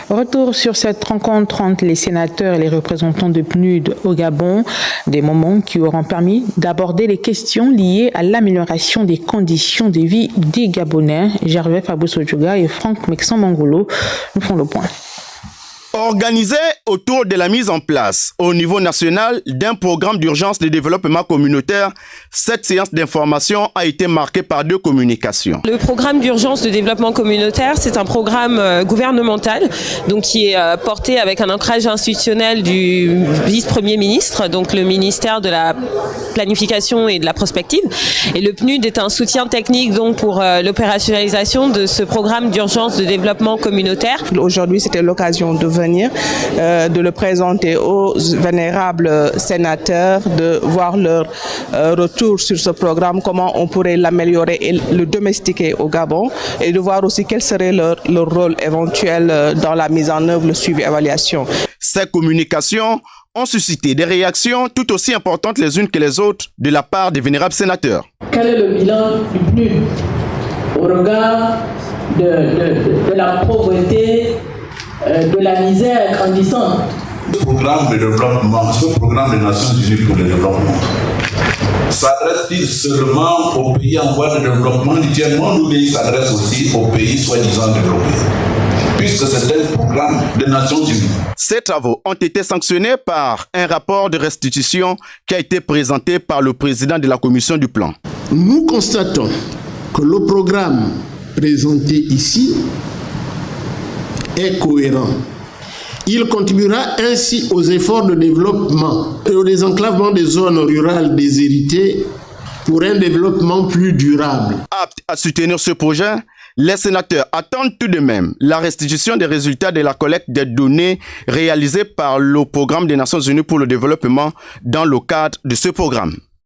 Retour sur cette rencontre entre les sénateurs et les représentants de PNUD au Gabon, des moments qui auront permis d'aborder les questions liées à l'amélioration des conditions de vie des Gabonais. Gervais Faboussodjouga et Franck Mexan-Mangolo nous font le point. Organisé autour de la mise en place au niveau national d'un programme d'urgence de développement communautaire, cette séance d'information a été marquée par deux communications. Le programme d'urgence de développement communautaire, c'est un programme gouvernemental donc qui est porté avec un ancrage institutionnel du vice-premier ministre, donc le ministère de la planification et de la prospective. Et le PNUD est un soutien technique donc pour l'opérationnalisation de ce programme d'urgence de développement communautaire. Aujourd'hui, c'était l'occasion de venir, de le présenter aux vénérables sénateurs, de voir leur retour sur ce programme, comment on pourrait l'améliorer et le domestiquer au Gabon, et de voir aussi quel serait leur rôle éventuel dans la mise en œuvre, le suivi, évaluation. Ces communications ont suscité des réactions tout aussi importantes les unes que les autres de la part des vénérables sénateurs. Quel est le bilan du PNUD au regard de la pauvreté, de la misère grandissante? Ce programme de développement, ce programme des Nations Unies pour le développement, s'adresse-t-il seulement aux pays en voie de développement du tiers-monde ou il s'adresse aussi aux pays soi-disant développés? Puisque c'est un programme des Nations Unies. Ces travaux ont été sanctionnés par un rapport de restitution qui a été présenté par le président de la commission du plan. Nous constatons que le programme présenté ici est cohérent. Il contribuera ainsi aux efforts de développement et au désenclavement des zones rurales déshéritées pour un développement plus durable. Aptes à soutenir ce projet, les sénateurs attendent tout de même la restitution des résultats de la collecte des données réalisées par le Programme des Nations Unies pour le développement dans le cadre de ce programme.